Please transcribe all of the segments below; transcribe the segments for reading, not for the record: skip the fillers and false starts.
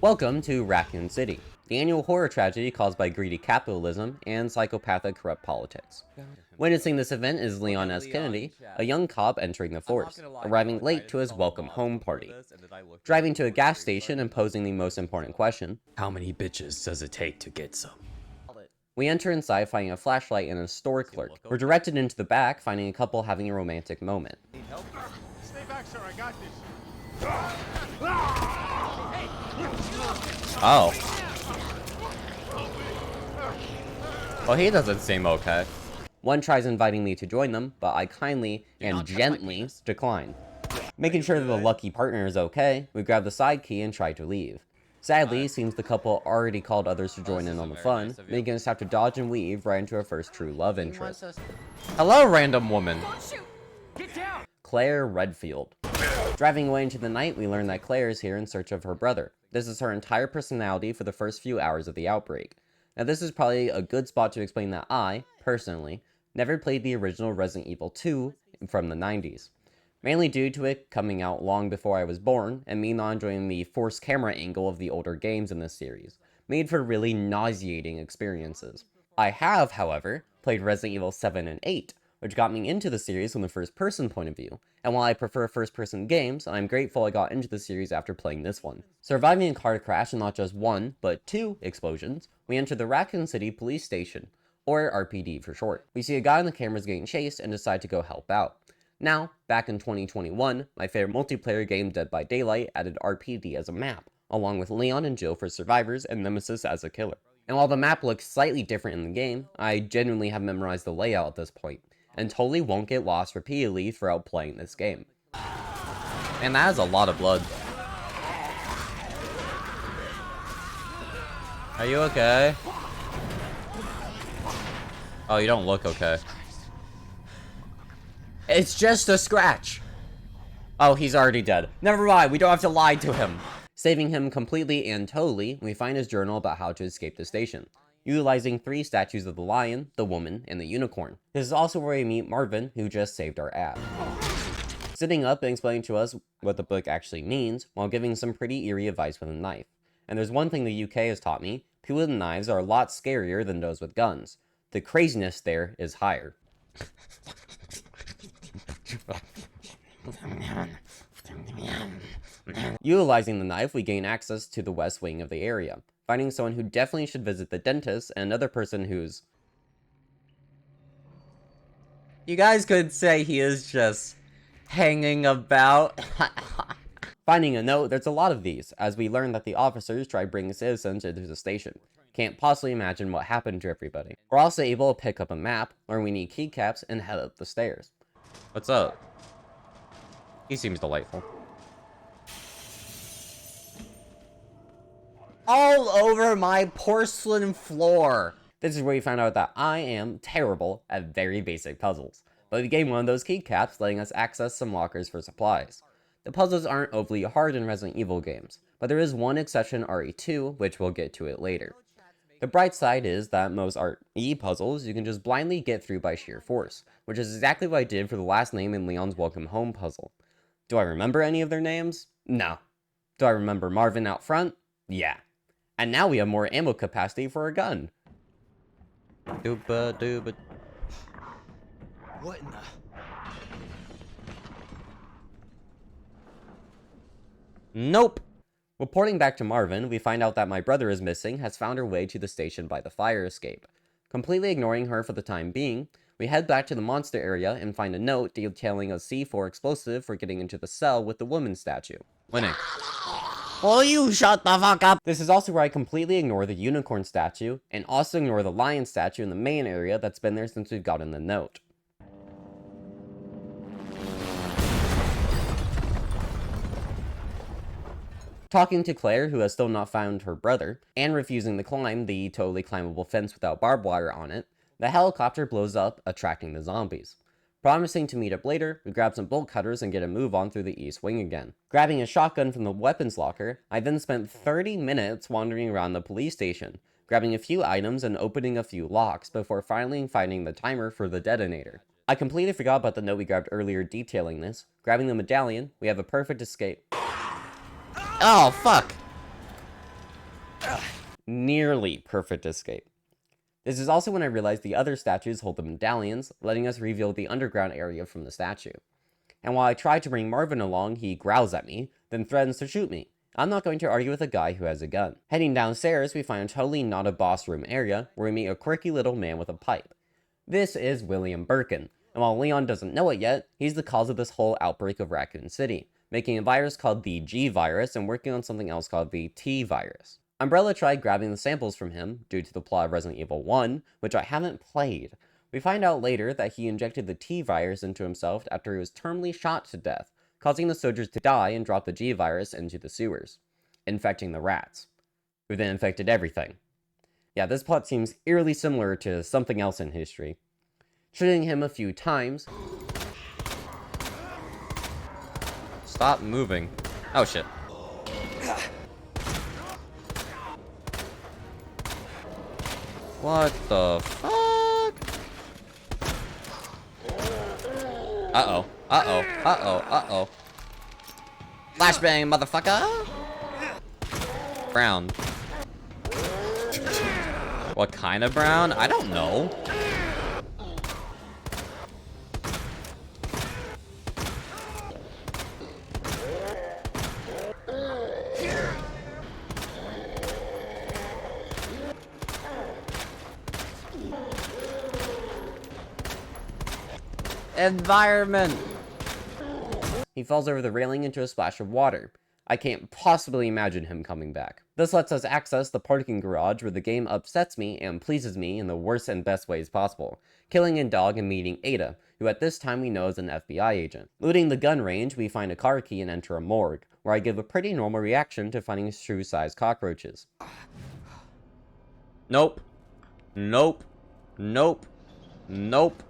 Welcome to Raccoon City, the annual horror tragedy caused by greedy capitalism and psychopathic corrupt politics. Witnessing this event is Leon S. Kennedy, a young cop entering the force, arriving late to his welcome home party. Driving to a gas station and posing the most important question, How many bitches does it take to get some? we enter inside finding a flashlight and a store clerk. We're directed into the back, finding a couple having a romantic moment. Stay back, sir. I got this. Oh. Well, he doesn't seem okay. One tries inviting me to join them, but I kindly and gently decline. Making sure that the lucky partner is okay, we grab the side key and try to leave. Sadly, it seems the couple already called others to join in on the fun, making us have to dodge and weave right into our first true love interest. Hello, random woman. Claire Redfield. Driving away into the night, we learn that Claire is here in search of her brother. This is her entire personality for the first few hours of the outbreak. Now this is probably a good spot to explain that I, personally, never played the original Resident Evil 2 from the 90s. Mainly due to it coming out long before I was born, and me not enjoying the forced camera angle of the older games in this series, made for really nauseating experiences. I have, however, played Resident Evil 7 and 8, which got me into the series from the first-person point of view, and while I prefer first-person games, I'm grateful I got into the series after playing this one. Surviving a car crash and not just one, but two explosions, we enter the Raccoon City Police Station, or RPD for short. We see a guy on the cameras getting chased and decide to go help out. Now, back in 2021, my favorite multiplayer game Dead by Daylight added RPD as a map, along with Leon and Jill for survivors and Nemesis as a killer. And while the map looks slightly different in the game, I genuinely have memorized the layout at this point, and totally won't get lost repeatedly throughout playing this game. And that is a lot of blood. Are you okay? Oh, you don't look okay. It's just a scratch! Oh, he's already dead. Never mind, we don't have to lie to him. Saving him completely and totally, we find his journal about how to escape the station, utilizing 3 statues of the lion, the woman, and the unicorn. This is also where we meet Marvin, who just saved our ass. Sitting up and explaining to us what the book actually means, while giving some pretty eerie advice with a knife. And there's one thing the UK has taught me, people with knives are a lot scarier than those with guns. The craziness there is higher. Utilizing the knife, we gain access to the west wing of the area, finding someone who definitely should visit the dentist, and another person who's... You guys could say he is just hanging about. Finding a note, there's a lot of these, as we learn that the officers tried bringing citizens into the station. Can't possibly imagine what happened to everybody. We're also able to pick up a map, learn we need keycaps, and head up the stairs. What's up? He seems delightful. All over my porcelain floor! This is where we found out that I am terrible at very basic puzzles, but we gained one of those keycaps, letting us access some lockers for supplies. The puzzles aren't overly hard in Resident Evil games, but there is one exception, RE2, which we'll get to it later. The bright side is that most RE puzzles you can just blindly get through by sheer force, which is exactly what I did for the last name in Leon's Welcome Home puzzle. Do I remember any of their names? No. Do I remember Marvin out front? Yeah. And now we have more ammo capacity for a gun. Dooba dooba. What in the... Nope. Reporting back to Marvin, we find out that my brother is missing, has found her way to the station by the fire escape. Completely ignoring her for the time being, we head back to the monster area and find a note detailing a C4 explosive for getting into the cell with the woman statue. Winning. Will you shut the fuck up? This is also where I completely ignore the unicorn statue, and also ignore the lion statue in the main area that's been there since we've gotten the note. Talking to Claire, who has still not found her brother, and refusing to climb the totally climbable fence without barbed wire on it, the helicopter blows up, attracting the zombies. Promising to meet up later, we grab some bolt cutters and get a move on through the east wing again. Grabbing a shotgun from the weapons locker, I then spent 30 minutes wandering around the police station, grabbing a few items and opening a few locks before finally finding the timer for the detonator. I completely forgot about the note we grabbed earlier detailing this. Grabbing the medallion, we have a perfect escape. Oh, fuck! Nearly perfect escape. This is also when I realized the other statues hold the medallions, letting us reveal the underground area from the statue. And while I try to bring Marvin along, he growls at me, then threatens to shoot me. I'm not going to argue with a guy who has a gun. Heading downstairs, we find a totally not a boss room area, where we meet a quirky little man with a pipe. This is William Birkin, and while Leon doesn't know it yet, he's the cause of this whole outbreak of Raccoon City, making a virus called the G virus and working on something else called the T virus. Umbrella tried grabbing the samples from him, due to the plot of Resident Evil 1, which I haven't played. We find out later that he injected the T virus into himself after he was terminally shot to death, causing the soldiers to die and drop the G virus into the sewers, infecting the rats, who then infected everything. Yeah, this plot seems eerily similar to something else in history. Shooting him a few times. Stop moving. Oh shit. What the fuck? Uh-oh. Uh-oh. Uh-oh. Uh-oh. Flashbang, motherfucker! Brown. What kind of brown? I don't know. Environment! He falls over the railing into a splash of water. I can't possibly imagine him coming back. This lets us access the parking garage where the game upsets me and pleases me in the worst and best ways possible, killing a dog and meeting Ada, who at this time we know is an FBI agent. Looting the gun range, we find a car key and enter a morgue, where I give a pretty normal reaction to finding shoe-sized cockroaches. Nope. Nope. Nope. Nope.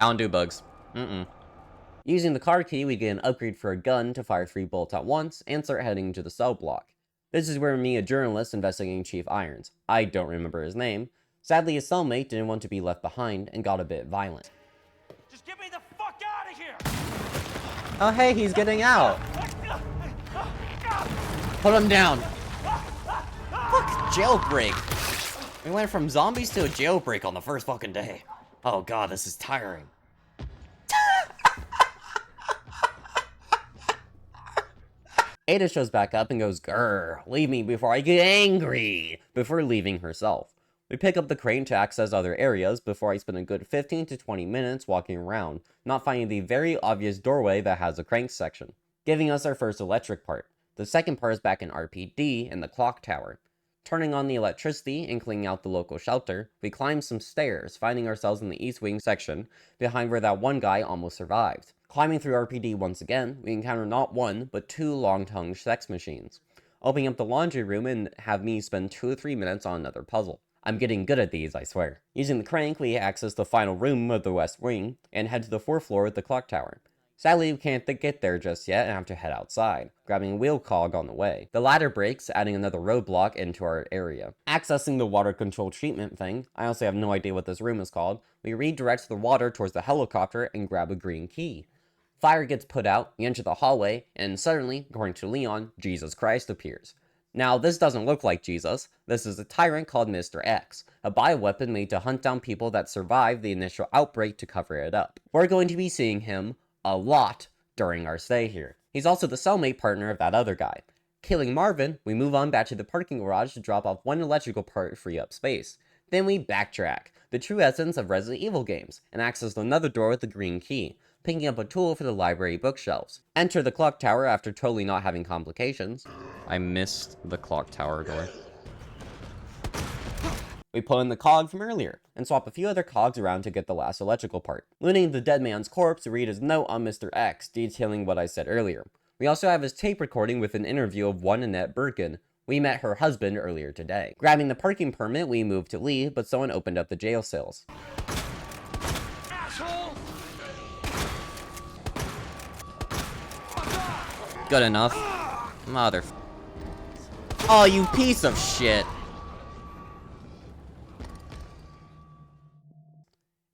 I don't do bugs. Using the car key, we get an upgrade for a gun to fire 3 bullets at once and start heading to the cell block. This is where we meet a journalist investigating Chief Irons. I don't remember his name. Sadly, his cellmate didn't want to be left behind and got a bit violent. Just get me the fuck out of here! Oh hey, he's getting out! Put him down! Fuck, jailbreak! We went from zombies to a jailbreak on the first fucking day. Oh god, this is tiring. Ada shows back up and goes, "Grr, leave me before I get angry," before leaving herself. We pick up the crane to access other areas before I spend a good 15 to 20 minutes walking around, not finding the very obvious doorway that has a crank section, giving us our first electric part. The second part is back in RPD in the clock tower. Turning on the electricity and cleaning out the local shelter, we climb some stairs, finding ourselves in the East Wing section, behind where that one guy almost survived. Climbing through RPD once again, we encounter not one, but 2 long-tongued sex machines, opening up the laundry room and have me spend 2 or 3 minutes on another puzzle. I'm getting good at these, I swear. Using the crank, we access the final room of the West Wing, and head to the 4th floor of the clock tower. Sadly, we can't get there just yet and have to head outside, grabbing a wheel cog on the way. The ladder breaks, adding another roadblock into our area. Accessing the water control treatment thing, I honestly have no idea what this room is called, we redirect the water towards the helicopter and grab a green key. Fire gets put out, we enter the hallway, and suddenly, according to Leon, Jesus Christ appears. Now, this doesn't look like Jesus. This is a tyrant called Mr. X, a bioweapon made to hunt down people that survived the initial outbreak to cover it up. We're going to be seeing him a lot during our stay here. He's also the cellmate partner of that other guy. Killing Marvin, we move on back to the parking garage to drop off one electrical part to free up space. Then we backtrack, the true essence of Resident Evil games, and access another door with the green key, picking up a tool for the library bookshelves. Enter the clock tower after totally not having complications. I missed the clock tower door. We pull in the cog from earlier, and swap a few other cogs around to get the last electrical part. Looting the dead man's corpse to read his note on Mr. X, detailing what I said earlier. We also have his tape recording with an interview of one Annette Birkin. We met her husband earlier today. Grabbing the parking permit, we moved to leave, but someone opened up the jail cells. Asshole! Good enough. Mother... Oh, you piece of shit!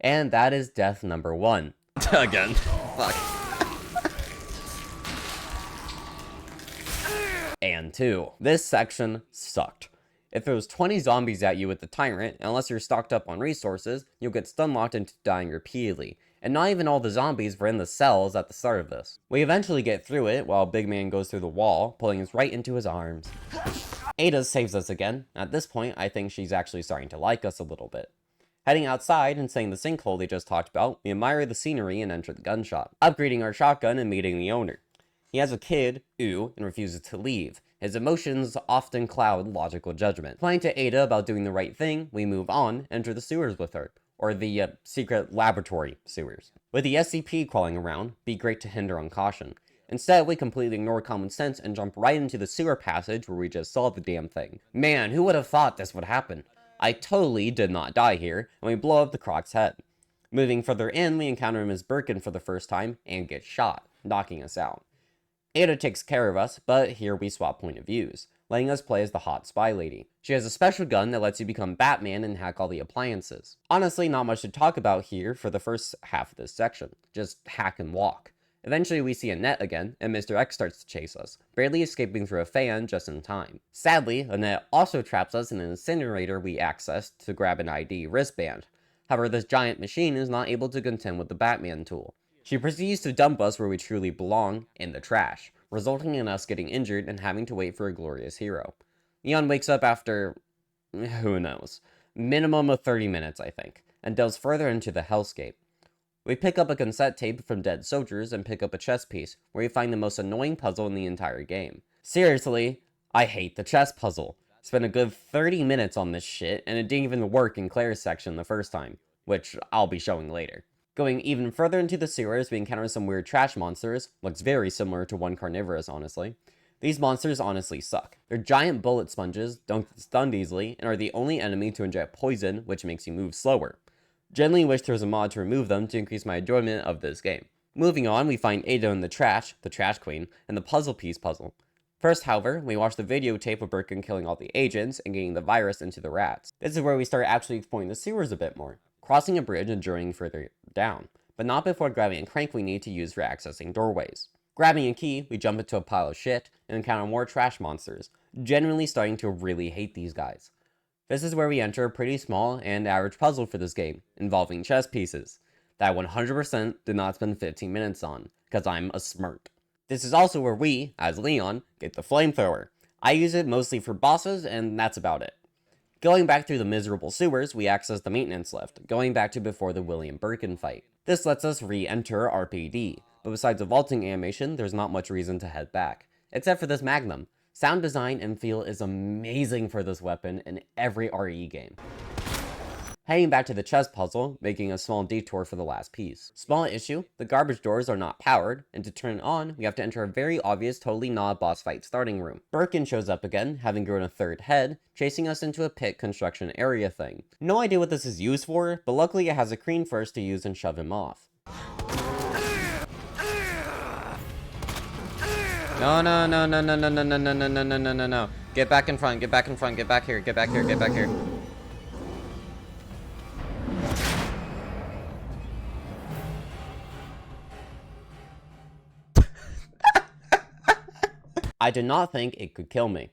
And that is death number 1. Again. Fuck. And 2. This section sucked. It throws 20 zombies at you with the tyrant, and unless you're stocked up on resources, you'll get stun locked into dying repeatedly. And not even all the zombies were in the cells at the start of this. We eventually get through it, while Big Man goes through the wall, pulling us right into his arms. Ada saves us again. At this point, I think she's actually starting to like us a little bit. Heading outside and seeing the sinkhole they just talked about, we admire the scenery and enter the gun shop, upgrading our shotgun and meeting the owner. He has a kid, Ooh, and refuses to leave. His emotions often cloud logical judgment. Playing to Ada about doing the right thing, we move on, enter the sewers with her. Or the secret laboratory sewers. With the SCP crawling around, be great to hinder on caution. Instead, we completely ignore common sense and jump right into the sewer passage where we just saw the damn thing. Man, who would have thought this would happen? I totally did not die here, and we blow up the Croc's head. Moving further in, we encounter Ms. Birkin for the first time and get shot, knocking us out. Ada takes care of us, but here we swap point of views, letting us play as the hot spy lady. She has a special gun that lets you become Batman and hack all the appliances. Honestly, not much to talk about here for the first half of this section. Just hack and walk. Eventually we see Annette again, and Mr. X starts to chase us, barely escaping through a fan just in time. Sadly, Annette also traps us in an incinerator we access to grab an ID wristband. However, this giant machine is not able to contend with the Batman tool. She proceeds to dump us where we truly belong, in the trash, resulting in us getting injured and having to wait for a glorious hero. Leon wakes up after, who knows, minimum of 30 minutes I think, and delves further into the hellscape. We pick up a cassette tape from Dead Soldiers and pick up a chess piece, where we find the most annoying puzzle in the entire game. Seriously, I hate the chess puzzle. Spent a good 30 minutes on this shit, and it didn't even work in Claire's section the first time, which I'll be showing later. Going even further into the sewers, we encounter some weird trash monsters, looks very similar to one carnivorous honestly. These monsters honestly suck. They're giant bullet sponges, don't get stunned easily, and are the only enemy to inject poison, which makes you move slower. Generally wish there was a mod to remove them to increase my enjoyment of this game. Moving on, we find Ada in the trash queen, and the puzzle piece puzzle. First, however, we watch the videotape of Birkin killing all the agents and getting the virus into the rats. This is where we start actually exploring the sewers a bit more, crossing a bridge and journeying further down, but not before grabbing a crank we need to use for accessing doorways. Grabbing a key, we jump into a pile of shit and encounter more trash monsters, genuinely starting to really hate these guys. This is where we enter a pretty small and average puzzle for this game, involving chess pieces, that I 100% did not spend 15 minutes on, because I'm a smart. This is also where we, as Leon, get the flamethrower. I use it mostly for bosses, and that's about it. Going back through the miserable sewers, we access the maintenance lift, going back to before the William Birkin fight. This lets us re-enter RPD, but besides a vaulting animation, there's not much reason to head back, except for this Magnum. Sound design and feel is amazing for this weapon in every RE game. Heading back to the chess puzzle, making a small detour for the last piece. Small issue, the garbage doors are not powered, and to turn it on, we have to enter a very obvious totally not boss fight starting room. Birkin shows up again, having grown a third head, chasing us into a pit construction area thing. No idea what this is used for, but luckily it has a crane first to use and shove him off. No, no, no, no, no, no, no, no, no, no, no, no, no, no, no. Get back in front, get back in front, get back here, get back here, get back here. I did not think it could kill me.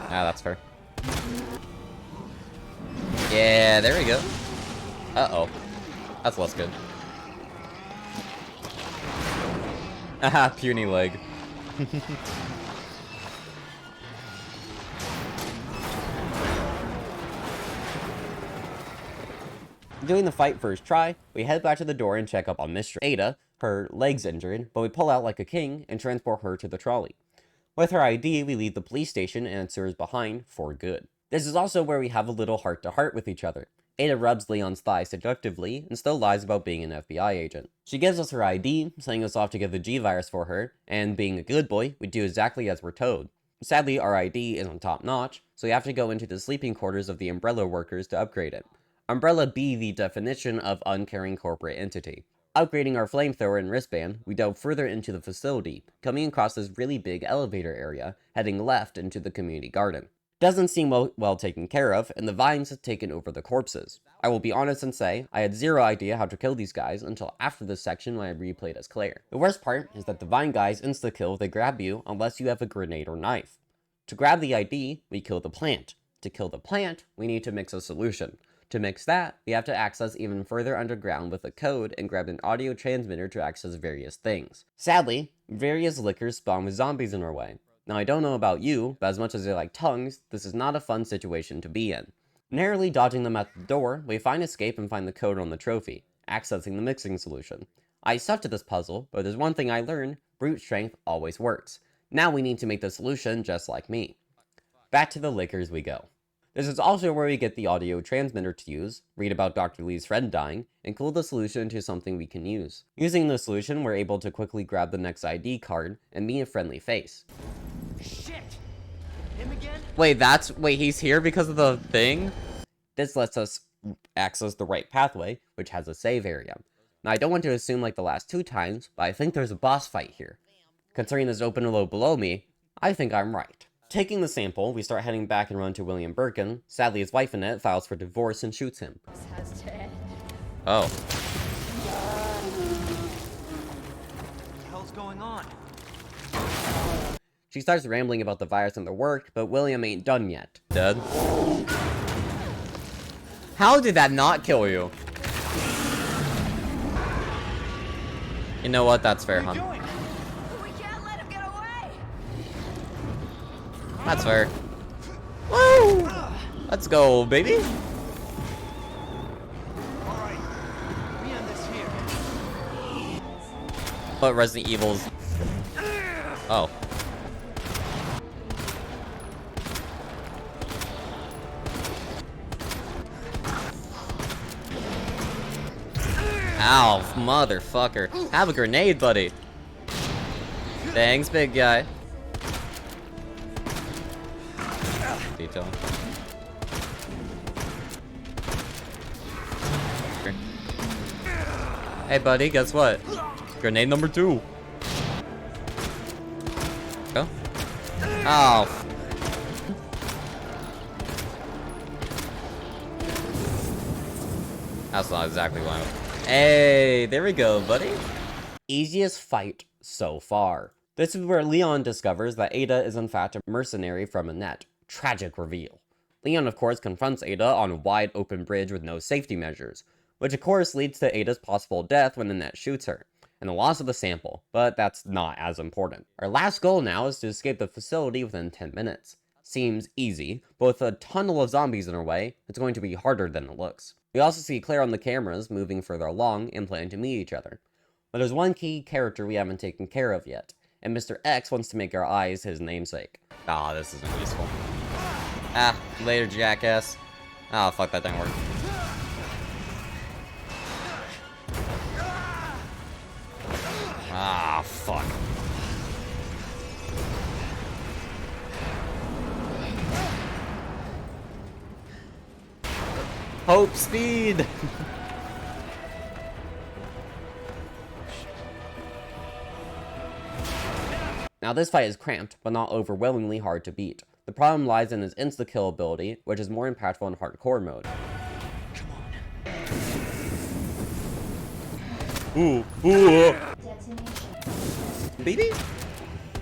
Ah, that's fair. Yeah, there we go. Uh-oh. That's less good. Haha, puny leg. Doing the fight first try, we head back to the door and check up on Mistress Ada. Her leg's injured, but we pull out like a king and transport her to the trolley. With her ID, we leave the police station and Sir's behind for good. This is also where we have a little heart-to-heart with each other. Ada rubs Leon's thigh seductively and still lies about being an FBI agent. She gives us her ID, sending us off to get the G-Virus for her, and being a good boy, we do exactly as we're told. Sadly, our ID isn't top-notch, so we have to go into the sleeping quarters of the Umbrella workers to upgrade it. Umbrella be the definition of uncaring corporate entity. Upgrading our flamethrower and wristband, we delve further into the facility, coming across this really big elevator area, heading left into the community garden. Doesn't seem well taken care of, and the vines have taken over the corpses. I will be honest and say, I had zero idea how to kill these guys until after this section when I replayed as Claire. The worst part is that the vine guys insta-kill if they grab you unless you have a grenade or knife. To grab the ID, we kill the plant. To kill the plant, we need to mix a solution. To mix that, we have to access even further underground with a code and grab an audio transmitter to access various things. Sadly, various liquors spawn with zombies in our way. Now I don't know about you, but as much as I like tongues, this is not a fun situation to be in. Narrowly dodging them at the door, we find escape and find the code on the trophy, accessing the mixing solution. I sucked at this puzzle, but there's one thing I learned, brute strength always works. Now we need to make the solution just like me. Back to the liquors we go. This is also where we get the audio transmitter to use, read about Dr. Lee's friend dying, and cool the solution into something we can use. Using the solution, we're able to quickly grab the next ID card and meet a friendly face. Shit! Him again? Wait, he's here because of the thing? This lets us access the right pathway, which has a save area. Now, I don't want to assume like the last 2 times, but I think there's a boss fight here. Considering there's open low below me, I think I'm right. Taking the sample, we start heading back and run to William Birkin. Sadly, his wife Annette files for divorce and shoots him. Oh. What the hell's going on? She starts rambling about the virus and the work, but William ain't done yet. Dead? How did that not kill you? You know what? That's fair, What are huh? you doing? We can't let him get away! That's fair. Woo! Let's go, baby. Alright. We end this here. But Resident Evil's... Oh. Ow, motherfucker. Have a grenade, buddy. Thanks, big guy. Detail. Hey, buddy, guess what? Grenade number 2. Go. Oh. That's not exactly what I... Hey, there we go, buddy. Easiest fight so far. This is where Leon discovers that Ada is in fact a mercenary from Annette. Tragic reveal. Leon, of course, confronts Ada on a wide open bridge with no safety measures, which of course leads to Ada's possible death when Annette shoots her, and the loss of the sample, but that's not as important. Our last goal now is to escape the facility within 10 minutes. Seems easy, but with a tunnel of zombies in our way, it's going to be harder than it looks. We also see Claire on the cameras moving further along and planning to meet each other. But there's one key character we haven't taken care of yet, and Mr. X wants to make our eyes his namesake. Ah, this isn't useful. Ah, later, jackass. Oh, fuck, that didn't work. Ah, fuck. Hope speed! Now this fight is cramped, but not overwhelmingly hard to beat. The problem lies in his insta-kill ability, which is more impactful in hardcore mode. Ooh, ooh! Baby?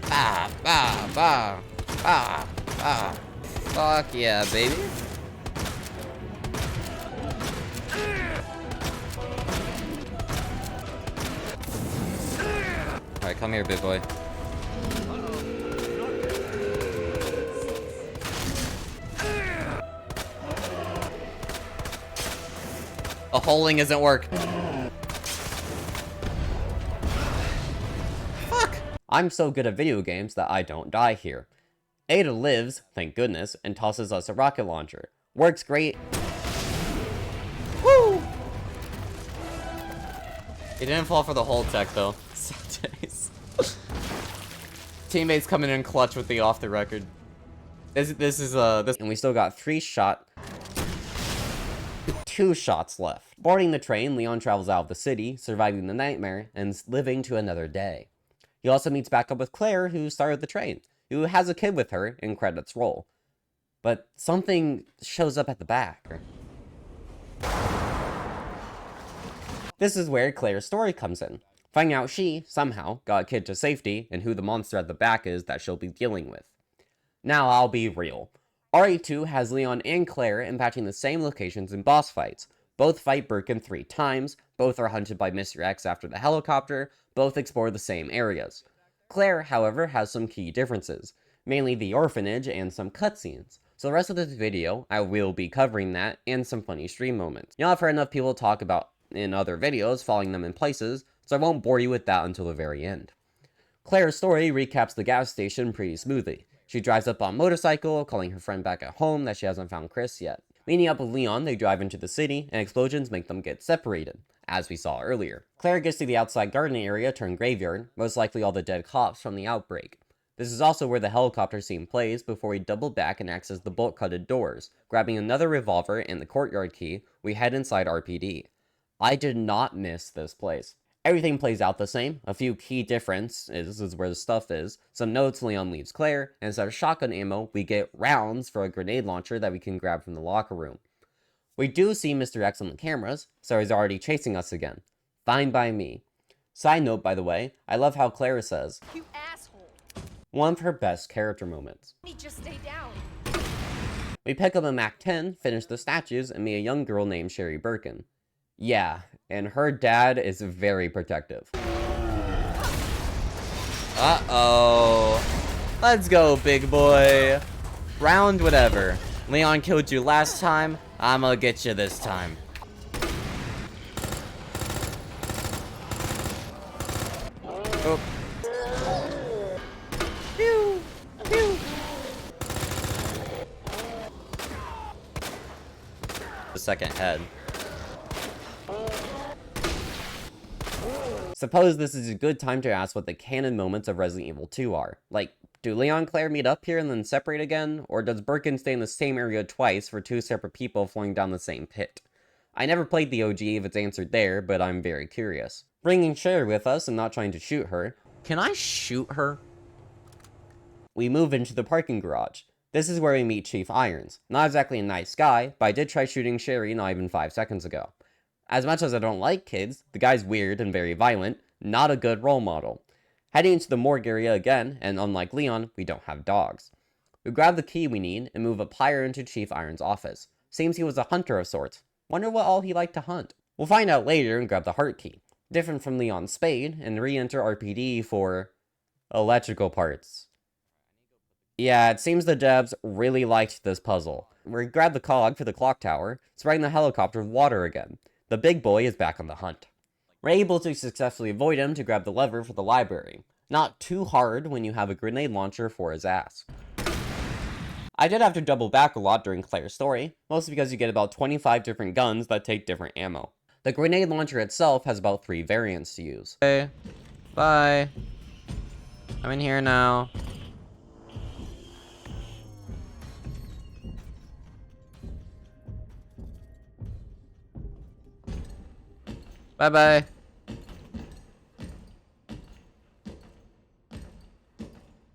Bah, bah, bah, bah, bah. Fuck yeah, baby. Alright, come here, big boy. A holing isn't work. Fuck! I'm so good at video games that I don't die here. Ada lives, thank goodness, and tosses us a rocket launcher. Works great. Woo! He didn't fall for the whole tech though. Sad days. Teammates coming in clutch with the off the record. This and we still got 3 shot. 2 shots left. Boarding the train, Leon travels out of the city, surviving the nightmare, and living to another day. He also meets back up with Claire, who started the train, who has a kid with her, in credits roll. But something shows up at the back. This is where Claire's story comes in. Finding out she, somehow, got a kid to safety, and who the monster at the back is that she'll be dealing with. Now, I'll be real. RE2 has Leon and Claire impacting the same locations in boss fights. Both fight Birkin 3 times, both are hunted by Mr. X after the helicopter, both explore the same areas. Claire, however, has some key differences, mainly the orphanage and some cutscenes. So the rest of this video, I will be covering that and some funny stream moments. I've heard enough people talk about in other videos, following them in places, so I won't bore you with that until the very end. Claire's story recaps the gas station pretty smoothly. She drives up on a motorcycle, calling her friend back at home that she hasn't found Chris yet. Meeting up with Leon, they drive into the city, and explosions make them get separated, as we saw earlier. Claire gets to the outside garden area turned graveyard, most likely all the dead cops from the outbreak. This is also where the helicopter scene plays before we double back and access the bolt-cutted doors. Grabbing another revolver and the courtyard key, we head inside RPD. I did not miss this place. Everything plays out the same. A few key differences is where the stuff is. Some notes, Leon leaves Claire, and instead of shotgun ammo, we get rounds for a grenade launcher that we can grab from the locker room. We do see Mr. X on the cameras, so he's already chasing us again. Fine by me. Side note, by the way, I love how Claire says, You asshole. one of her best character moments. You just stay down. We pick up a Mac 10, finish the statues, and meet a young girl named Sherry Birkin. Yeah, and her dad is very protective. Uh-oh. Let's go, big boy. Round whatever. Leon killed you last time, I'ma get you this time. Oh. Pew! Pew! The second head. Suppose this is a good time to ask what the canon moments of Resident Evil 2 are. Like, do Leon and Claire meet up here and then separate again? Or does Birkin stay in the same area twice for 2 separate people falling down the same pit? I never played the OG if it's answered there, but I'm very curious. Bringing Sherry with us and not trying to shoot her. Can I shoot her? We move into the parking garage. This is where we meet Chief Irons. Not exactly a nice guy, but I did try shooting Sherry not even 5 seconds ago. As much as I don't like kids, the guy's weird and very violent, not a good role model. Heading into the morgue area again, and unlike Leon, we don't have dogs. We grab the key we need and move up higher into Chief Irons' office. Seems he was a hunter of sorts. Wonder what all he liked to hunt. We'll find out later and grab the heart key. Different from Leon's spade, and re-enter RPD for electrical parts. Yeah, it seems the devs really liked this puzzle. We grab the cog for the clock tower, spraying the helicopter with water again. The big boy is back on the hunt. We're able to successfully avoid him to grab the lever for the library. Not too hard when you have a grenade launcher for his ass. I did have to double back a lot during Claire's story, mostly because you get about 25 different guns that take different ammo. The grenade launcher itself has about 3 variants to use. Hey, bye. I'm in here now. Bye-bye.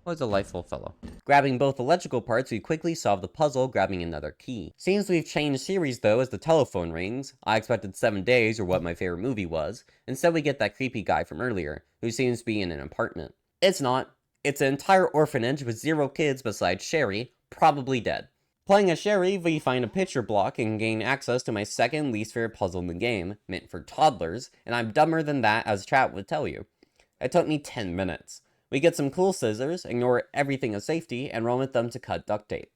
Was a delightful fellow. Grabbing both electrical parts, we quickly solve the puzzle, grabbing another key. Seems we've changed series though as the telephone rings. I expected 7 days or what my favorite movie was. Instead we get that creepy guy from earlier, who seems to be in an apartment. It's not. It's an entire orphanage with 0 kids besides Sherry, probably dead. Playing as Sherry, we find a picture block and gain access to my second least favorite puzzle in the game, meant for toddlers, and I'm dumber than that as chat would tell you. It took me 10 minutes. We get some cool scissors, ignore everything as safety, and run with them to cut duct tape.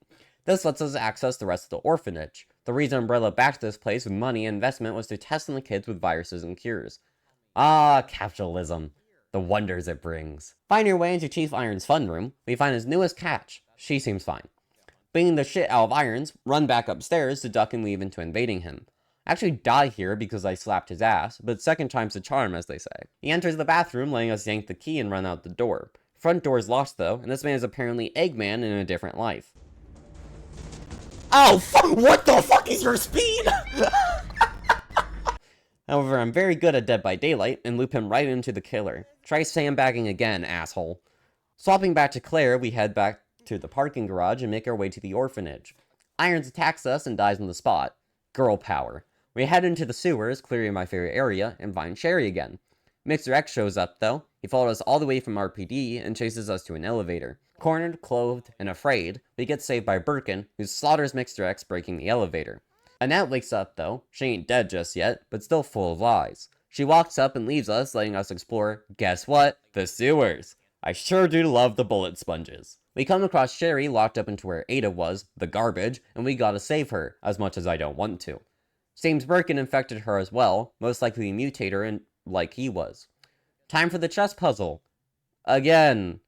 This lets us access the rest of the orphanage. The reason Umbrella backed this place with money and investment was to test on the kids with viruses and cures. Ah, capitalism. The wonders it brings. Find your way into Chief Irons' fun room, we find his newest catch. She seems fine. Beating the shit out of Irons, run back upstairs to duck and weave into invading him. I actually die here because I slapped his ass, but second time's the charm, as they say. He enters the bathroom, letting us yank the key and run out the door. Front door is locked though, and this man is apparently Eggman in a different life. Oh, fuck! What the fuck is your speed? However, I'm very good at Dead by Daylight and loop him right into the killer. Try sandbagging again, asshole. Swapping back to Claire, we head back to the parking garage and make our way to the orphanage. Irons attacks us and dies on the spot. Girl power. We head into the sewers, clearing my favorite area, and find Sherry again. Mixer X shows up, though. He followed us all the way from RPD and chases us to an elevator. Cornered, clothed, and afraid, we get saved by Birkin, who slaughters Mixer X, breaking the elevator. Annette wakes up, though. She ain't dead just yet, but still full of lies. She walks up and leaves us, letting us explore, guess what? The sewers. I sure do love the bullet sponges. We come across Sherry locked up into where Ada was, the garbage, and we gotta save her, as much as I don't want to. Seems Birkin infected her as well, most likely mutate her and like he was. Time for the chess puzzle. Again.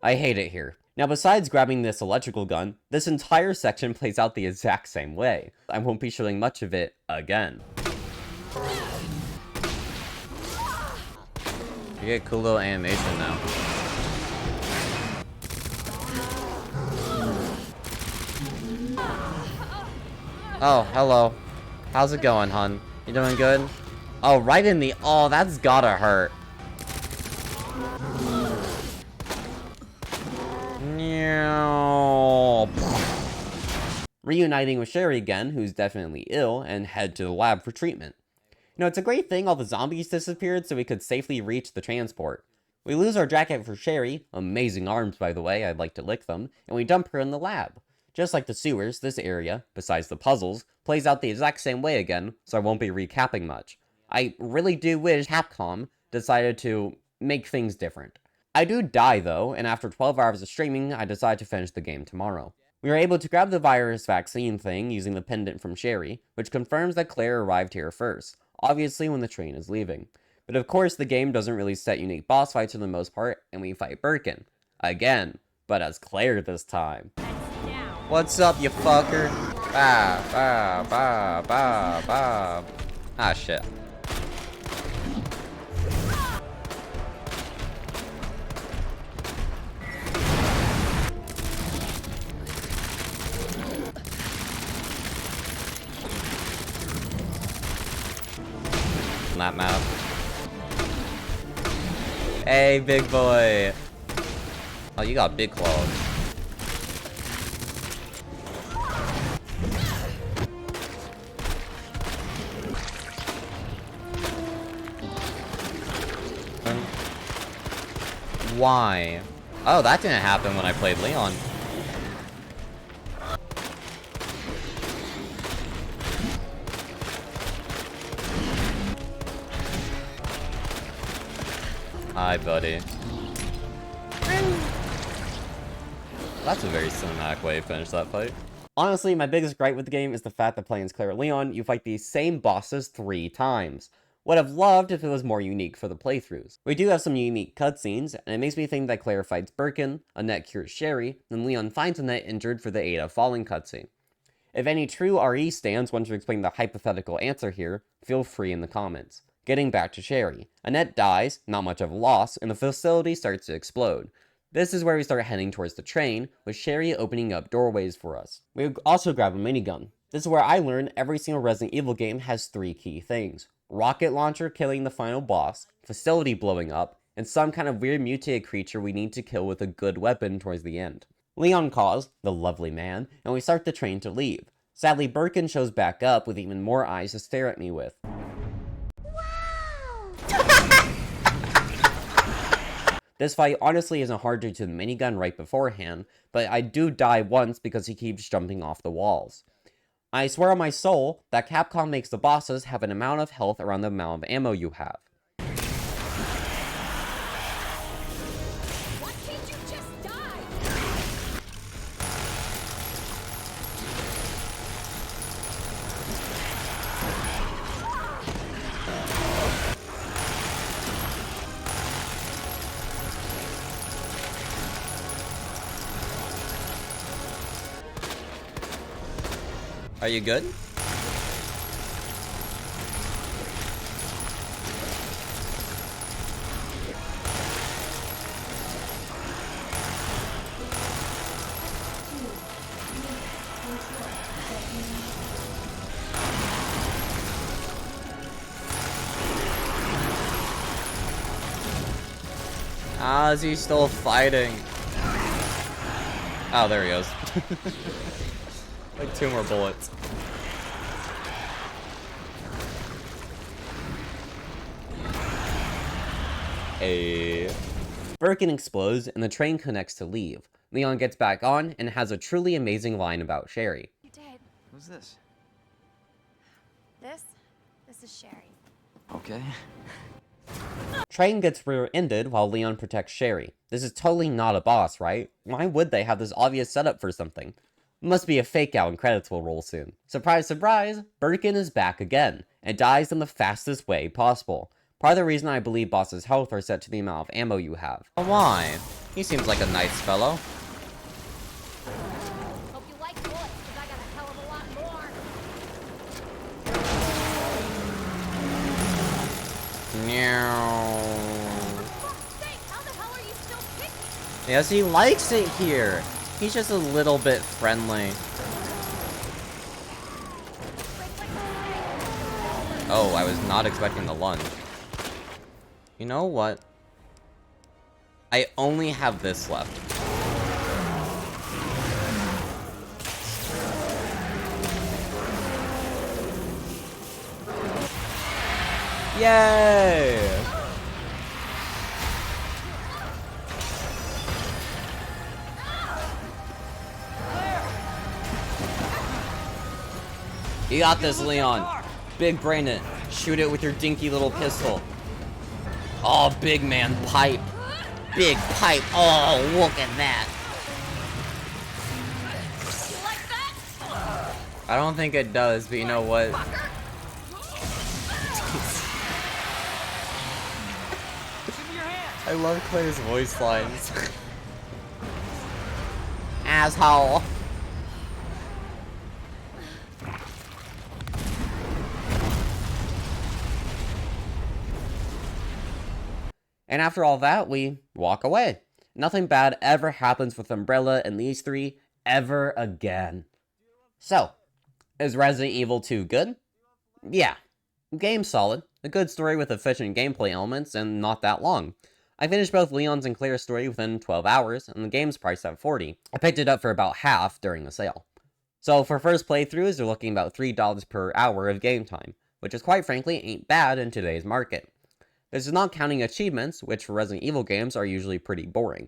I hate it here. Now, besides grabbing this electrical gun, this entire section plays out the exact same way. I won't be showing much of it again. You get cool little animation now. Oh, hello. How's it going, hun? You doing good? Oh, right in the... Oh, that's gotta hurt. Reuniting with Sherry again, who's definitely ill, and head to the lab for treatment. You know, it's a great thing all the zombies disappeared so we could safely reach the transport. We lose our jacket for Sherry, amazing arms by the way, I'd like to lick them, and we dump her in the lab. Just like the sewers, this area, besides the puzzles, plays out the exact same way again, so I won't be recapping much. I really do wish Capcom decided to make things different. I do die though, and after 12 hours of streaming, I decide to finish the game tomorrow. We were able to grab the virus vaccine thing using the pendant from Sherry, which confirms that Claire arrived here first, obviously when the train is leaving. But of course, the game doesn't really set unique boss fights for the most part, and we fight Birkin. Again, but as Claire this time. What's up, you fucker? Ah, shit. That map. Hey, big boy. Oh, you got big claws. Why? Oh, that didn't happen when I played Leon. Hi, buddy. That's a very cinematic way to finish that fight. Honestly, my biggest gripe with the game is the fact that playing as Claire Leon, you fight these same bosses 3 times. Would have loved if it was more unique for the playthroughs. We do have some unique cutscenes, and it makes me think that Claire fights Birkin, Annette cures Sherry, and Leon finds Annette injured for the Ada falling cutscene. If any true RE stands want to explain the hypothetical answer here, feel free in the comments. Getting back to Sherry. Annette dies, not much of a loss, and the facility starts to explode. This is where we start heading towards the train, with Sherry opening up doorways for us. We also grab a minigun. This is where I learned every single Resident Evil game has 3 key things. Rocket launcher killing the final boss, facility blowing up, and some kind of weird mutated creature we need to kill with a good weapon towards the end. Leon calls, the lovely man, and we start the train to leave. Sadly, Birkin shows back up with even more eyes to stare at me with. This fight honestly isn't hard due to the minigun right beforehand, but I do die once because he keeps jumping off the walls. I swear on my soul that Capcom makes the bosses have an amount of health around the amount of ammo you have. Why can't you just die? Are you good? Ah, is he still fighting? Oh, there he goes. Like 2 more bullets. Birkin explodes and the train connects to leave. Leon gets back on and has a truly amazing line about Sherry. You did. Who's this? This is Sherry. Okay. Train gets rear-ended while Leon protects Sherry. This is totally not a boss, right? Why would they have this obvious setup for something? Must be a fake out and credits will roll soon. Surprise, surprise, Birkin is back again, and dies in the fastest way possible. Part of the reason I believe bosses' health are set to the amount of ammo you have. Why? He seems like a nice fellow. Hope you like bullets, because I got a hell of a lot more. For fuck's sake, how the hell are you still kicking? Yes, he likes it here. He's just a little bit friendly. Oh, I was not expecting the lunge. You know what? I only have this left. Yay! You got this, Leon. Big brain it. Shoot it with your dinky little pistol. Oh, big man pipe. Big pipe. Oh, look at that. You like that? I don't think it does, but you know what? Give me your hand. I love Claire's voice lines. Asshole. And after all that, we walk away. Nothing bad ever happens with Umbrella and these three ever again. So, is Resident Evil 2 good? Yeah. Game's solid. A good story with efficient gameplay elements and not that long. I finished both Leon's and Claire's story within 12 hours, and the game's priced at $40. I picked it up for about half during the sale. So for first playthroughs, you're looking about $3 per hour of game time, which is quite frankly ain't bad in today's market. This is not counting achievements, which for Resident Evil games are usually pretty boring.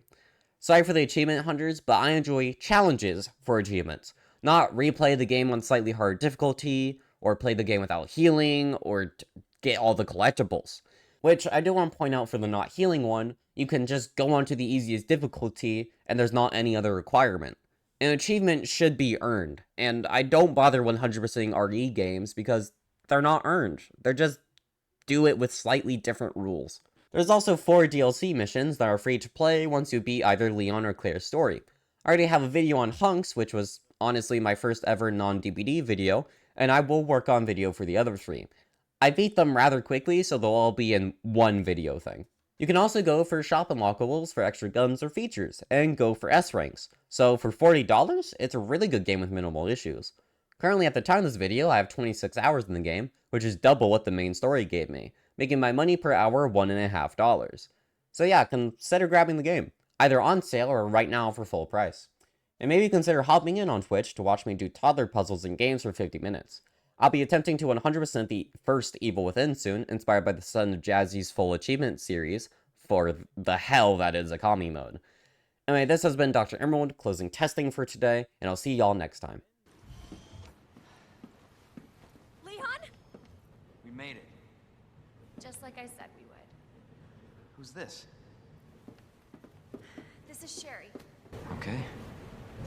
Sorry for the achievement hunters, but I enjoy challenges for achievements. Not replay the game on slightly harder difficulty, or play the game without healing, or get all the collectibles. Which I do want to point out for the not healing one, you can just go on to the easiest difficulty, and there's not any other requirement. An achievement should be earned, and I don't bother 100%ing RE games because they're not earned. They're just do it with slightly different rules. There's also 4 DLC missions that are free to play once you beat either Leon or Claire's story. I already have a video on Hunks, which was honestly my first ever non-DBD video, and I will work on video for the other 3. I beat them rather quickly, so they'll all be in one video thing. You can also go for shop unlockables for extra guns or features, and go for S ranks. So for $40, it's a really good game with minimal issues. Currently at the time of this video, I have 26 hours in the game, which is double what the main story gave me, making my money per hour $1.50. So yeah, consider grabbing the game, either on sale or right now for full price. And maybe consider hopping in on Twitch to watch me do toddler puzzles and games for 50 minutes. I'll be attempting to 100% the first Evil Within soon, inspired by the Son of Jazzy's full achievement series, for the hell that is Akami mode. Anyway, this has been Dr. Emerald closing testing for today, and I'll see y'all next time. Leon? We made it. Just like I said we would. Who's this? This is Sherry. Okay.